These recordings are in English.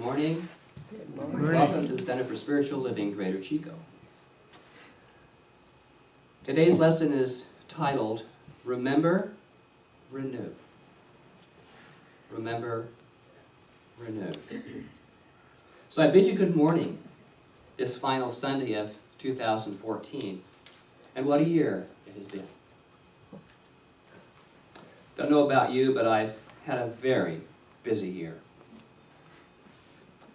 morning. Good morning. Welcome to the Center for Spiritual Living, Greater Chico. Today's lesson is titled, Remember, Renew. Remember, renew. So I bid you good morning this final Sunday of 2014. And what a year it has been. Don't know about you, but I've had a very busy year.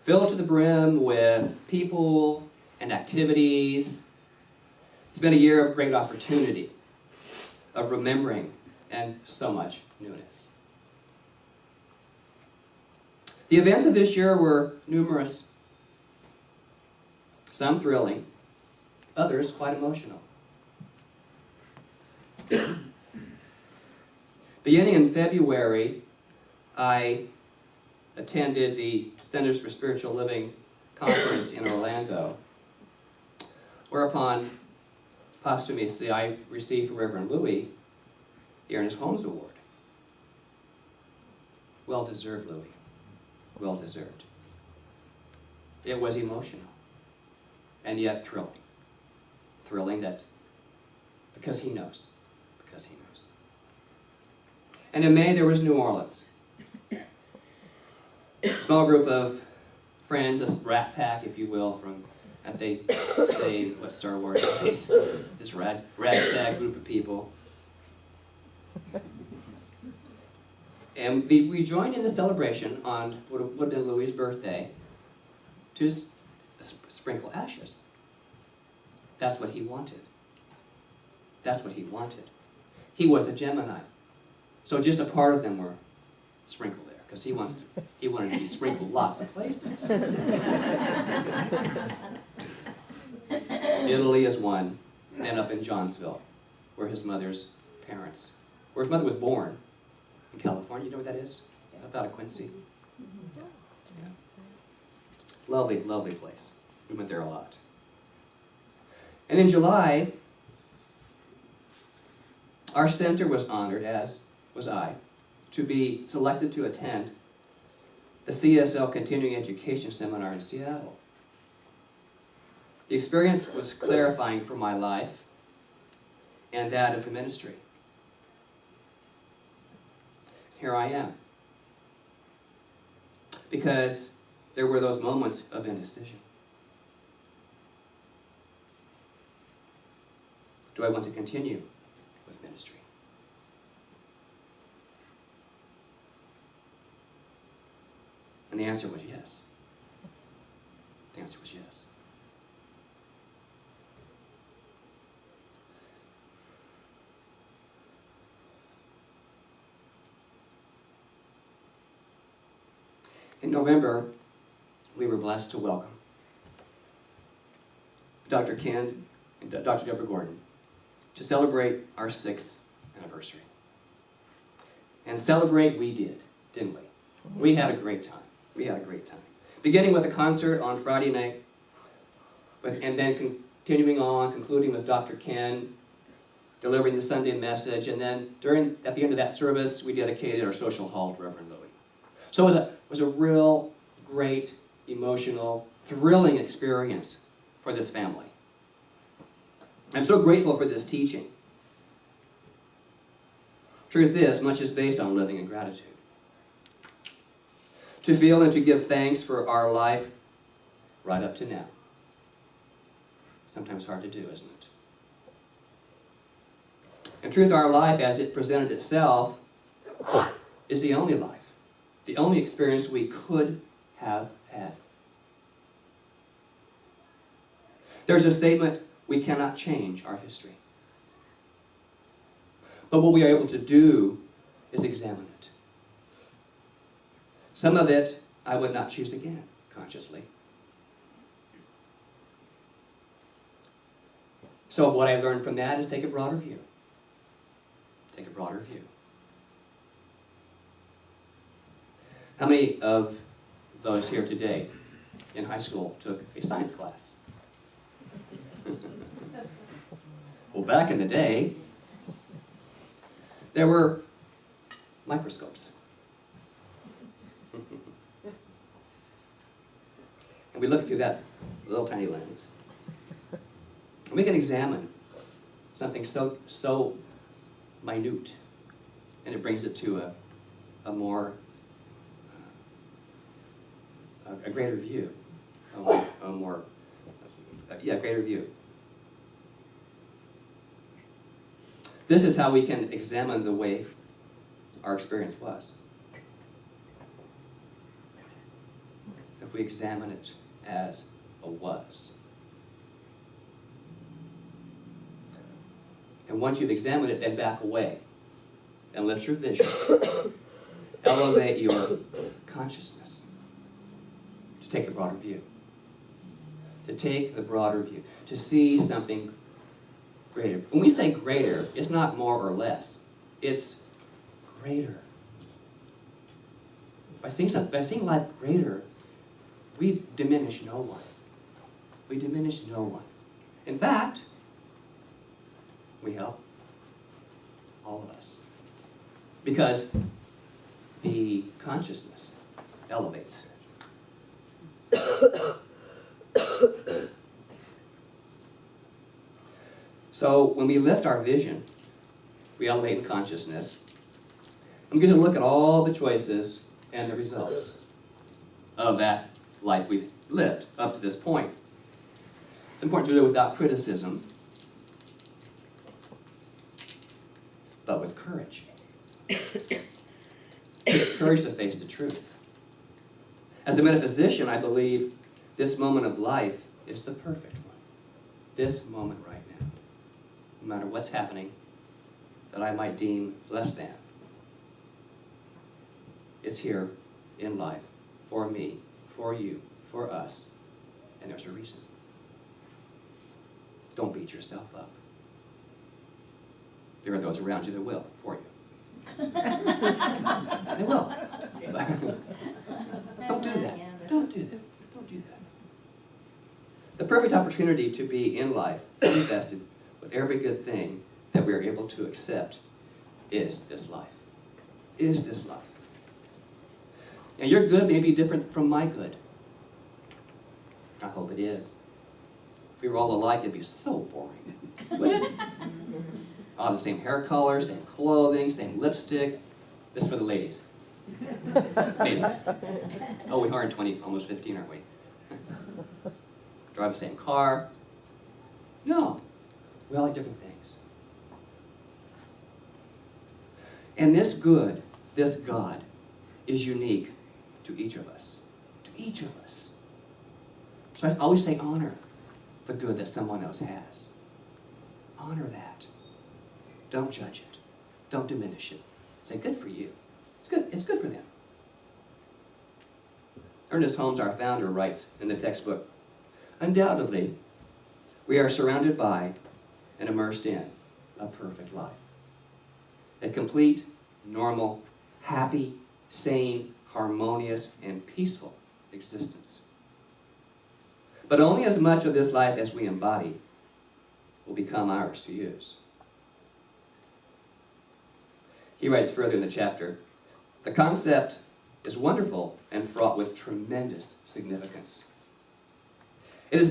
Filled to the brim with people and activities. It's been a year of great opportunity, of remembering, and so much newness. The events of this year were numerous, some thrilling, others quite emotional. Beginning in February, I attended the Centers for Spiritual Living conference in Orlando, whereupon, posthumously, I received from Reverend Louis the Ernest Holmes Award. Well-deserved, Louis. Well-deserved. It was emotional, and yet thrilling. Thrilling that, because he knows. Because he knows. And in May, there was New Orleans. A small group of friends, a rat pack, if you will, from, and they say what Star Wars is, this rat pack group of people. And we joined in the celebration on what would have been Louis' birthday to sprinkle ashes. That's what he wanted. That's what he wanted. He was a Gemini. So just a part of them were sprinkled there, because he wanted to be sprinkled lots of places. Italy is one, and up in Johnsville, where his mother was born, in California. You know what that is? Up out of Quincy. Yeah. Lovely, lovely place. We went there a lot. And in July, our center was honored, as was I, to be selected to attend the CSL Continuing Education Seminar in Seattle. The experience was clarifying for my life and that of the ministry. Here I am. Because there were those moments of indecision. Do I want to continue with ministry? And the answer was yes. The answer was yes. In November, we were blessed to welcome Dr. Ken and Dr. Deborah Gordon to celebrate our 6th anniversary. And celebrate we did, didn't we? We had a great time. We had a great time. Beginning with a concert on Friday night, and then continuing on, concluding with Dr. Ken, delivering the Sunday message, and then at the end of that service, we dedicated our social hall to Reverend Louis. So it was a real great, emotional, thrilling experience for this family. I'm so grateful for this teaching. Truth is, much is based on living in gratitude. To feel and to give thanks for our life right up to now. Sometimes hard to do, isn't it? In truth, our life as it presented itself is the only life, the only experience we could have had. There's a statement, we cannot change our history. But what we are able to do is examine it. Some of it I would not choose again, consciously. So what I learned from that is take a broader view. Take a broader view. How many of those here today in high school took a science class? Well, back in the day, there were microscopes. And we look through that little tiny lens. And we can examine something so minute, and it brings it to a more, a greater view, greater view. This is how we can examine the way our experience was. If we examine it as a was. And once you've examined it, then back away and lift your vision. Elevate your consciousness to take a broader view. To take the broader view. To see something greater. When we say greater, it's not more or less. It's greater. By seeing life greater, we diminish no one. We diminish no one. In fact, we help all of us. Because the consciousness elevates. So when we lift our vision, we elevate in consciousness, and we get to look at all the choices and the results of that life we've lived up to this point. It's important to do it without criticism, but with courage. It takes courage to face the truth. As a metaphysician, I believe this moment of life is the perfect one. This moment right now. No matter what's happening that I might deem less than. It's here in life, for me, for you, for us, and there's a reason. Don't beat yourself up. There are those around you that will, for you. They will. Don't do that. Don't do that. Don't do that. The perfect opportunity to be in life, invested with every good thing that we are able to accept, is this life. Is this life. Now your good may be different from my good. I hope it is. If we were all alike, it'd be so boring, wouldn't it? All the same hair color, same clothing, same lipstick. This is for the ladies. Maybe. Oh, we are in 20, almost 15, aren't we? Drive the same car. No. We all like different things. And this good, this God, is unique to each of us. To each of us. So I always say honor the good that someone else has. Honor that. Don't judge it. Don't diminish it. Say, good for you. It's good for them. Ernest Holmes, our founder, writes in the textbook, undoubtedly, we are surrounded by and immersed in a perfect life. A complete, normal, happy, sane, harmonious, and peaceful existence. But only as much of this life as we embody will become ours to use. He writes further in the chapter, the concept is wonderful and fraught with tremendous significance. In it is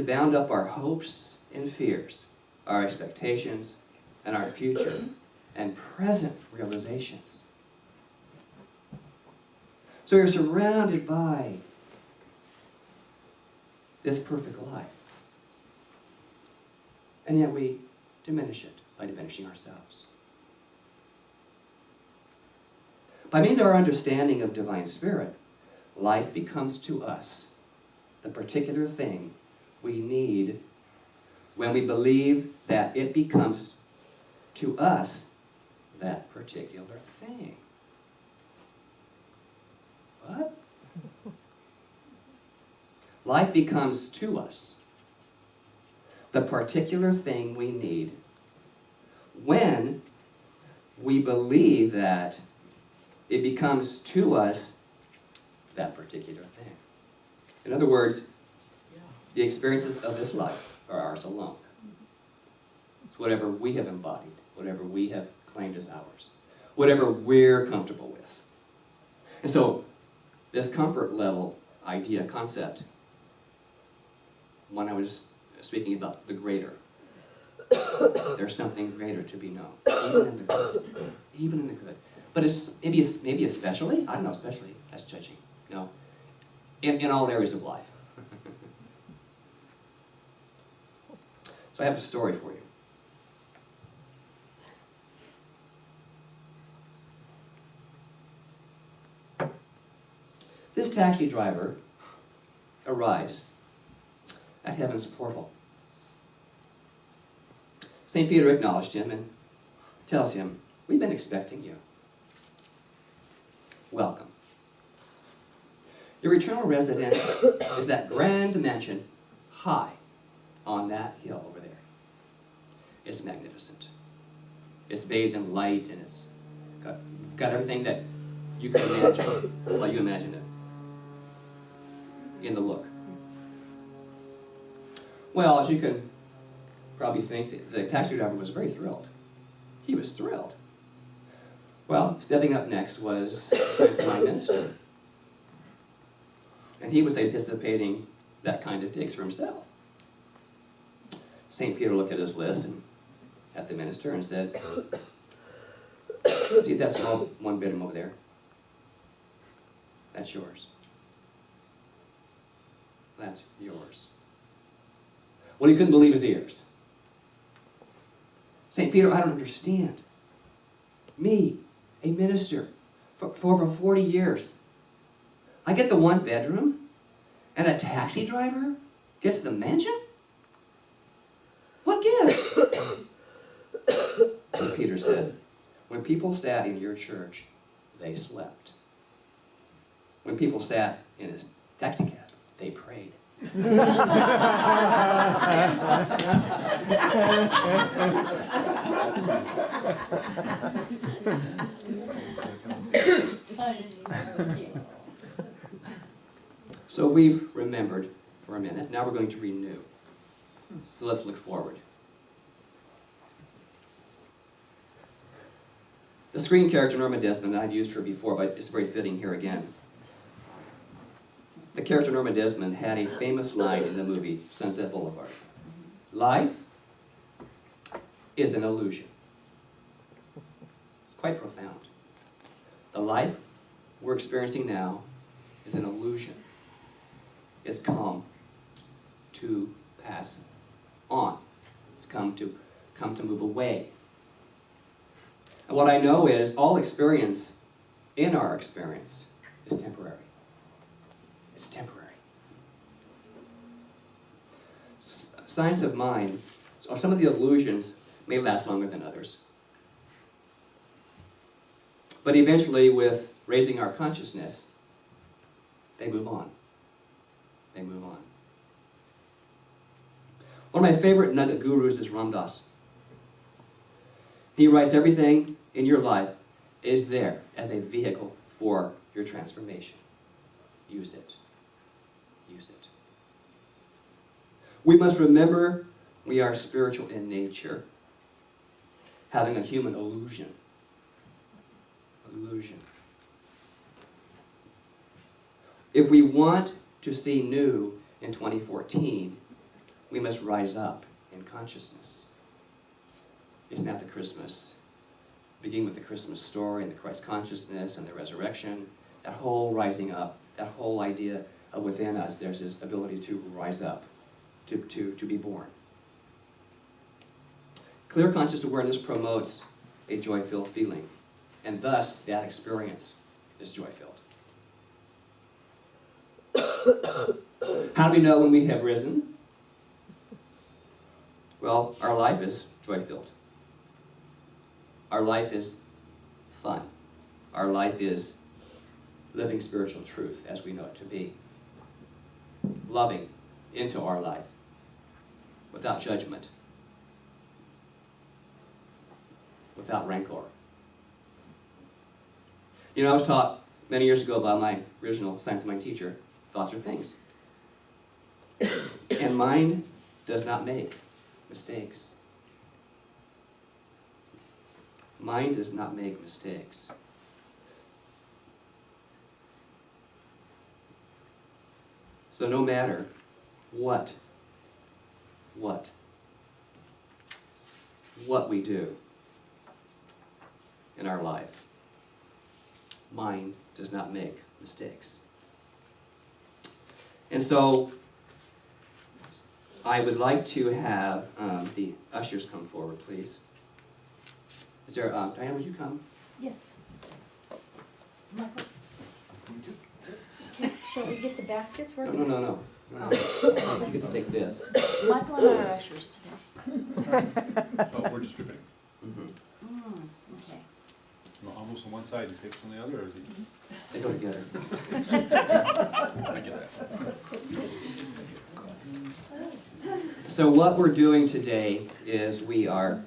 bound up our hopes and fears, our expectations, and our future and present realizations. So you're surrounded by this perfect life. And yet we diminish it by diminishing ourselves. By means of our understanding of divine spirit, life becomes to us the particular thing we need when we believe that it becomes to us that particular thing. What? Life becomes to us the particular thing we need when we believe that it becomes to us that particular thing. In other words, the experiences of this life are ours alone. It's whatever we have embodied, whatever we have claimed as ours, whatever we're comfortable with. And so, this comfort level idea, concept, when I was speaking about the greater. There's something greater to be known, even in the good. Even in the good. But maybe especially, I don't know, especially, that's judging. No. In all areas of life. So I have a story for you. This taxi driver arrives at heaven's portal. St. Peter acknowledged him and tells him, "We've been expecting you. Welcome. Your eternal residence is that grand mansion high on that hill over there. It's magnificent. It's bathed in light, and it's got everything that you can imagine, like you imagine it, in the look." Well, as you can probably think, the taxi driver was very thrilled. He was thrilled. Well, stepping up next was Science of Mind minister. And he was anticipating that kind of digs for himself. St. Peter looked at his list and at the minister and said, "See that small one bedroom over there? That's yours. That's yours." Well, he couldn't believe his ears. "St. Peter, I don't understand. Me, a minister, for over 40 years. I get the one bedroom, and a taxi driver gets the mansion? What gives?" St. Peter said, "When people sat in your church, they slept. When people sat in his taxi cab, they prayed." So we've remembered for a minute. Now we're going to renew. So let's look forward. The screen character Norma Desmond, I've used her before, but it's very fitting here again. The character Norma Desmond had a famous line in the movie Sunset Boulevard. "Life is an illusion." It's quite profound. The life we're experiencing now is an illusion. It's come to pass on. It's come to move away. And what I know is all experience in our experience is temporary. It's temporary. Science of mind, or some of the illusions may last longer than others. But eventually, with raising our consciousness, they move on. They move on. One of my favorite nugget gurus is Ram Dass. He writes, everything in your life is there as a vehicle for your transformation. Use it. Use it. We must remember we are spiritual in nature, having a human illusion. Illusion. If we want to see new in 2014, we must rise up in consciousness. Isn't that the Christmas? Begin with the Christmas story and the Christ consciousness and the resurrection, that whole rising up, that whole idea of within us, there's this ability to rise up, to be born. Clear conscious awareness promotes a joy-filled feeling, and thus that experience is joy-filled. How do we know when we have risen? Well, our life is joy-filled. Our life is fun. Our life is living spiritual truth as we know it to be. Loving into our life without judgment, without rancor. You know, I was taught many years ago by my original Science of Mind teacher, thoughts are things. And mind does not make mistakes. Mind does not make mistakes. So no matter what we do in our life, mind does not make mistakes. And so I would like to have the ushers come forward, please. Is there, Diane, would you come? Yes. Michael? Shall we get the baskets? No, We're no. You get to take this. Michael and I are ushers today. Oh, we're distributing. Mhm. Okay. You want almost on one side, you take on the other, or is it? They go together. I get that. So what we're doing today is we are,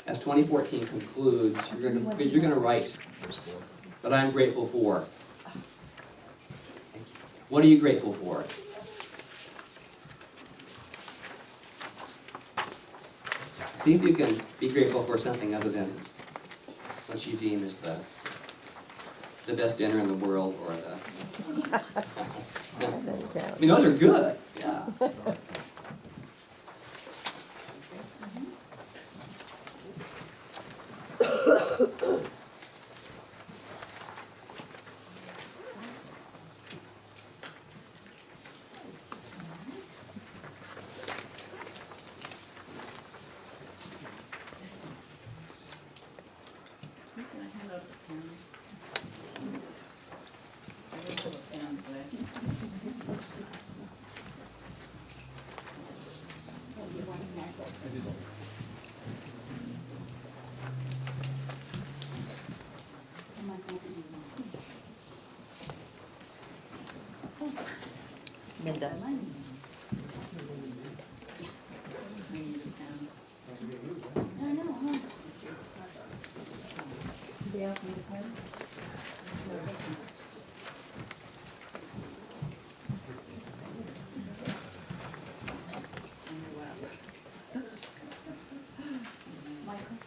as 2014 concludes, you're gonna write what I'm grateful for. What are you grateful for? See if you can be grateful for something other than what you deem as the best dinner in the world, or the. I mean, those are good. Yeah. Can I hand out the pen? I don't have a pen, but Linda. I need a pen. I know, huh? They asked me to pen? Michael?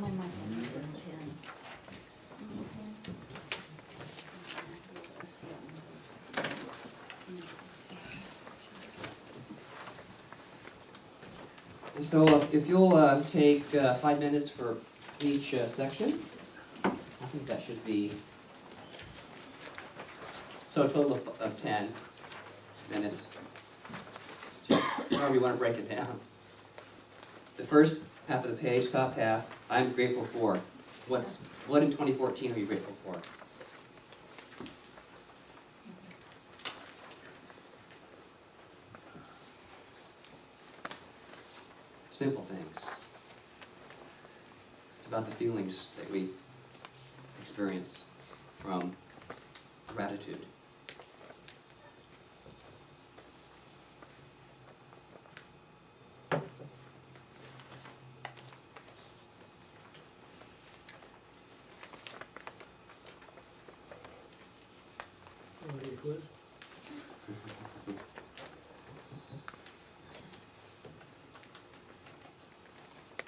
My Michael needs a pen. So if you'll take 5 minutes for each section, I think that should be, so a total of 10 minutes. Just however you want to break it down. The first half of the page, top half, I'm grateful for. What in 2014 are you grateful for? Simple things. It's about the feelings that we experience from gratitude.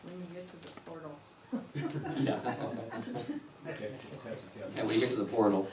When you get to the portal. Yeah. Okay, that's it, yeah. And we get to the portal.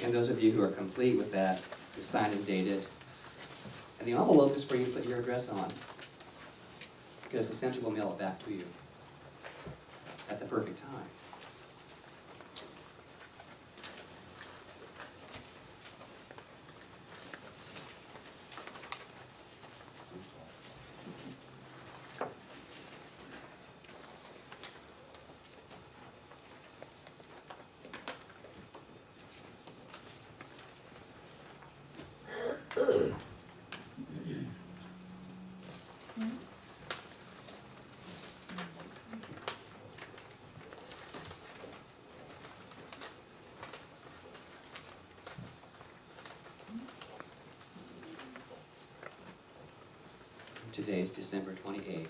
And those of you who are complete with that, you sign and date it. And the envelope is for you to put your address on, because essentially we'll mail it back to you at the perfect time. Today is December 28th.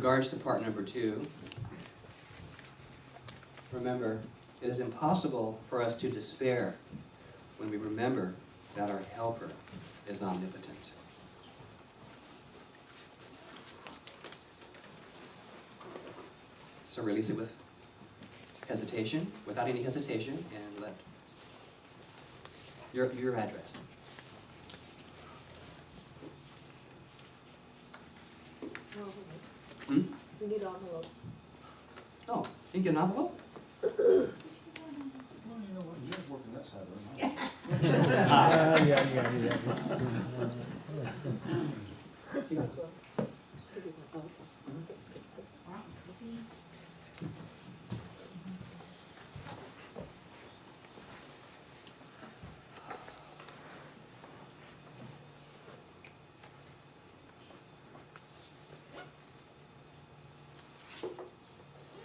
regards to part number 2, remember, it is impossible for us to despair when we remember that our helper is omnipotent. So release it with hesitation, without any hesitation, and let your address. Hmm? We need envelope. Oh, you can get an envelope? Well, you know what, you guys working that side, right?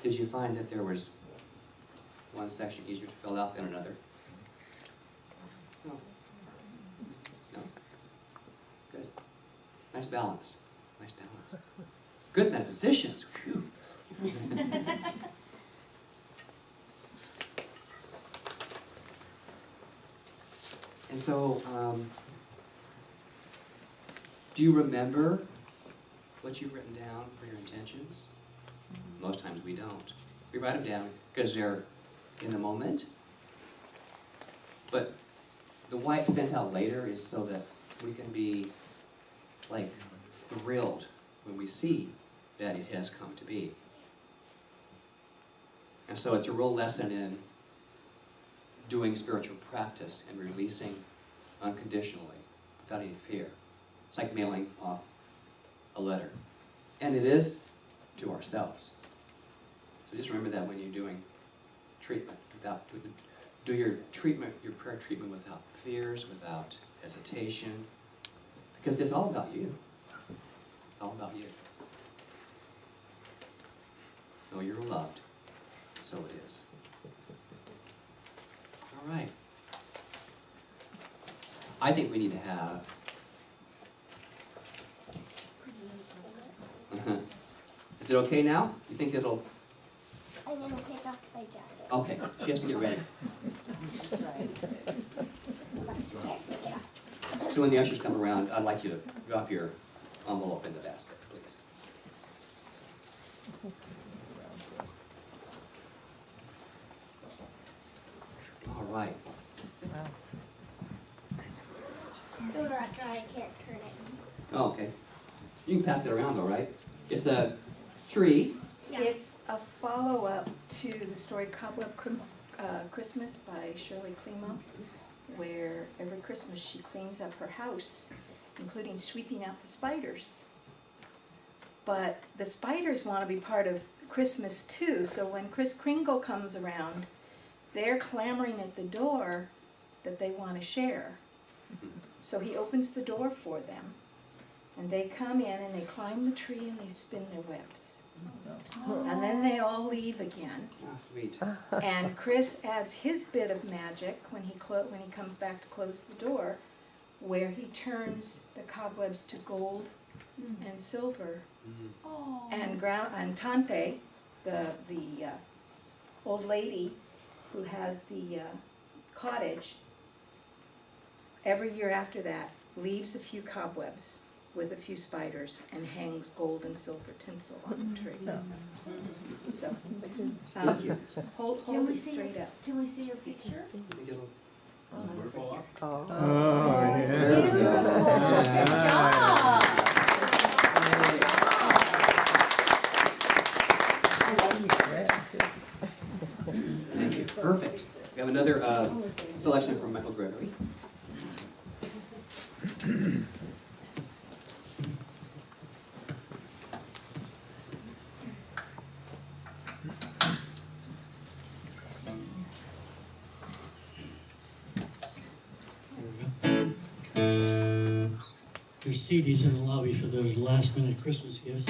Did you find that there was one section easier to fill out than another? No. No? Good. Nice balance. Nice balance. Good metaphysicians. Whew. And so, do you remember what you've written down for your intentions? Most times we don't. We write them down because they're in the moment. But the why it's sent out later is so that we can be like thrilled when we see that it has come to be. And so it's a real lesson in doing spiritual practice and releasing unconditionally, without any fear. It's like mailing off a letter. And it is to ourselves. So just remember that when you're doing treatment, do your treatment, your prayer treatment without fears, without hesitation, because it's all about you. It's all about you. Know you're loved, so it is. All right. I think we need to have. Is it okay now? You think it'll? I'm gonna take off my jacket. Okay, she has to get ready. So when the ushers come around, I'd like you to drop your envelope in the basket, please. All right. Do not try, I can't turn it. Oh, okay. You can pass it around though, right? It's a tree. Yeah. It's a follow-up to the story Cobweb Christmas by Shirley Klimo, where every Christmas she cleans up her house, including sweeping out the spiders. But the spiders want to be part of Christmas too, so when Kris Kringle comes around, they're clamoring at the door that they want to share. So he opens the door for them, and they come in and they climb the tree and they spin their webs. And then they all leave again. Oh, sweet. And Chris adds his bit of magic when he comes back to close the door, where he turns the cobwebs to gold and silver. Mhm. And Tante, the old lady who has the cottage, every year after that leaves a few cobwebs with a few spiders and hangs gold and silver tinsel on the tree. So, Thank you. hold Can we it see straight up. Can we see your picture? Let me get a- Waterfall up? Oh, it's There we go. beautiful. Good job. Thank you. Perfect. We have another selection from Michael Gregory. There's CDs in the lobby for those last-minute Christmas gifts.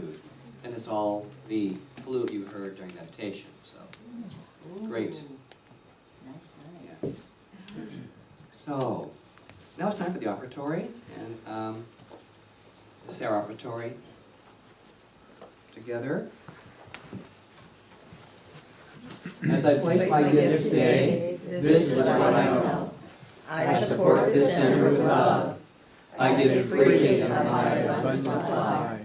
flute. And it's all the flute you heard during meditation, so, great. Nice, nice. Yeah. So, now it's time for the offertory, and let's say our offertory together. As I place my gift today, this is what I know. I support this center with love. I give it freely of my abundant supply.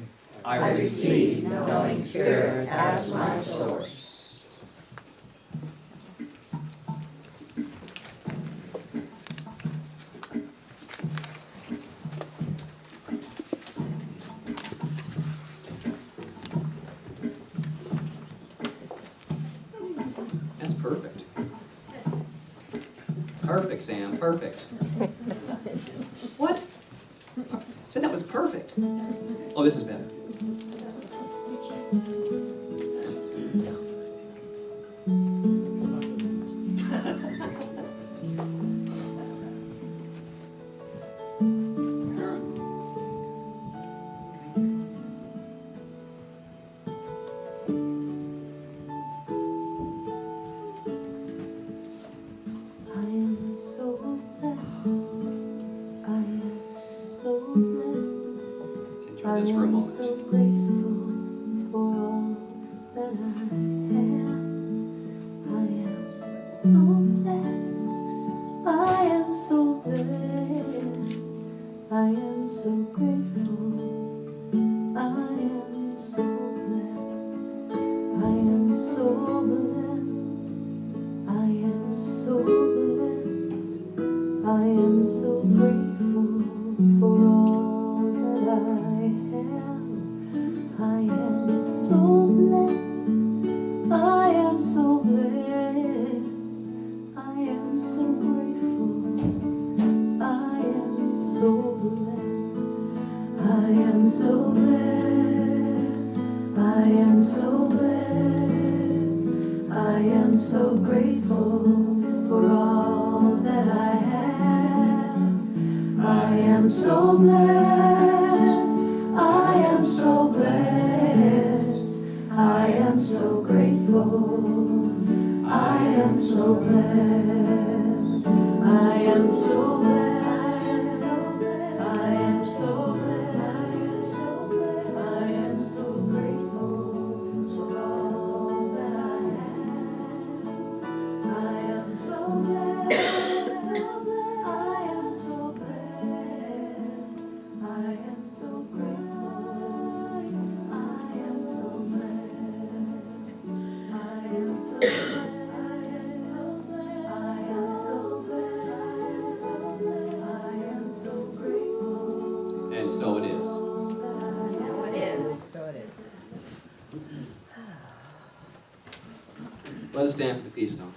I receive knowing Spirit as my source. That's perfect. Perfect, Sam, perfect. What? Said that was perfect. Oh, this is better. I am so blessed. I am so blessed. Enjoy this for a I am moment. so grateful for all that I have. I am so blessed. I am so blessed. I am so grateful. I am so blessed. I am so blessed. I am so blessed. I am so grateful for all that I have. I am so blessed. I am so blessed. I am so grateful. I am so blessed. I am so blessed. I am so blessed. I am so grateful for all that I have. I am so blessed. I am so blessed. I am so grateful. I am so blessed. I am so blessed. I am so blessed. I am so grateful for all that I have. I am so blessed. I am so blessed. I am so grateful. I am so blessed. I am so blessed. I am so blessed. I am so grateful. And so it is. So it is. So it is. Let us stand for the peace song.